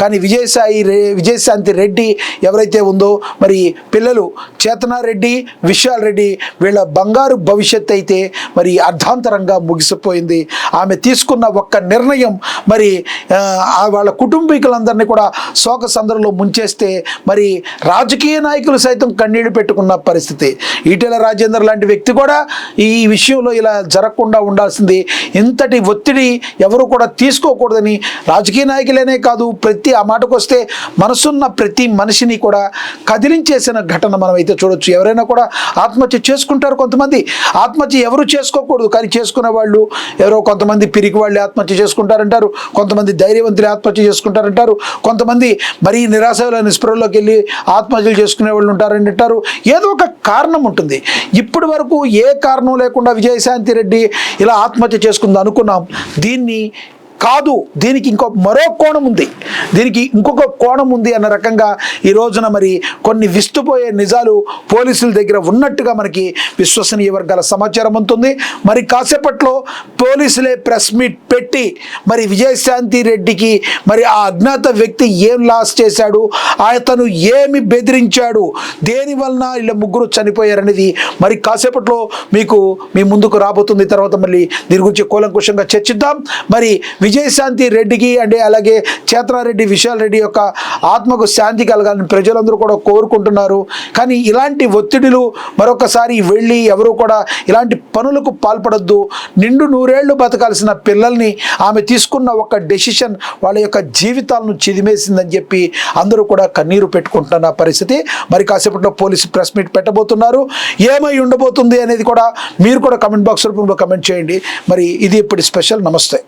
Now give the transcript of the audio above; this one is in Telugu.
కానీ విజయశాంతి రెడ్డి ఎవరైతే ఉందో మరి పిల్లలు చేతనారెడ్డి విశాల్ రెడ్డి వీళ్ళ బంగారు భవిష్యత్ అయితే మరి అర్ధాంతరంగా ముగిసిపోయింది. ఆమె తీసుకున్న ఒక్క నిర్ణయం మరి వాళ్ళ కుటుంబీకులందరినీ కూడా శోక సందర్లో ముంచేస్తే మరి రాజకీయ నాయకులు సైతం కన్నీళ్లు పెట్టుకున్న పరిస్థితి. ఈటెల రాజేందర్ లాంటి వ్యక్తి కూడా ఈ విషయంలో ఇలా జరగకుండా ఉండాల్సింది. ఇంతటి ఒత్తిడి ఎవరు కూడా తీసుకోకూడదని రాజకీయ నాయకులనే కాదు, ఆ మాటకు వస్తే మనసున్న ప్రతి మనిషిని కూడా కదిలించేసిన ఘటన మనం అయితే చూడొచ్చు. ఎవరైనా కూడా ఆత్మహత్య చేసుకుంటారు, కొంతమంది ఆత్మహత్య ఎవరు చేసుకోకూడదు, కానీ చేసుకునే వాళ్ళు ఎవరో కొంతమంది పిరికి వాళ్ళు ఆత్మహత్య చేసుకుంటారంటారు, కొంతమంది ధైర్యవంతులు ఆత్మహత్య చేసుకుంటారంటారు, కొంతమంది మరీ నిరాశలో నిస్పృహలోకి వెళ్ళి ఆత్మహత్యలు చేసుకునే వాళ్ళు ఉంటారని అంటారు. ఏదో ఒక కారణం ఉంటుంది. ఇప్పటి వరకు ఏ కారణం లేకుండా విజయశాంతి రెడ్డి ఇలా ఆత్మహత్య చేసుకుంది అనుకున్నాం. దీన్ని కాదు, దీనికి మరో కోణం ఉంది, దీనికి ఇంకొక కోణం ఉంది అన్న రకంగా ఈ రోజున మరి కొన్ని విస్తుపోయే నిజాలు పోలీసుల దగ్గర ఉన్నట్టుగా మనకి విశ్వసనీయ వర్గాల సమాచారం ఉంటుంది. మరి కాసేపట్లో పోలీసులే ప్రెస్ మీట్ పెట్టి మరి విజయశాంతి రెడ్డికి మరి ఆ అజ్ఞాత వ్యక్తి ఏం లాస్ చేశాడు, అతను ఏమి బెదిరించాడు, దేని వలన ఇలా ముగ్గురు చనిపోయారనేది మరి కాసేపట్లో మీ ముందుకు రాబోతుంది. తర్వాత మళ్ళీ దీని గురించి కూలంకుషంగా చర్చిద్దాం. మరి విజయశాంతి రెడ్డికి అంటే అలాగే చేతనారెడ్డి విశాల్ రెడ్డి యొక్క ఆత్మకు శాంతి కలగాలని ప్రజలందరూ కూడా కోరుకుంటున్నారు. కానీ ఇలాంటి ఒత్తిడిలు మరొకసారి వెళ్ళి ఎవరు కూడా ఇలాంటి పనులకు పాల్పడొద్దు. నిండు నూరేళ్లు బతకాల్సిన పిల్లల్ని ఆమె తీసుకున్న ఒక డెసిషన్ వాళ్ళ యొక్క జీవితాలను చిదిమేసిందని చెప్పి అందరూ కూడా కన్నీరు పెట్టుకుంటున్న పరిస్థితి. మరి కాసేపట్లో పోలీసు ప్రెస్ మీట్ పెట్టబోతున్నారు. ఏమై ఉండబోతుంది అనేది కూడా మీరు కూడా కమెంట్ బాక్స్ రూపంలో కమెంట్ చేయండి. మరి ఇది ఇప్పుడు స్పెషల్. నమస్తే.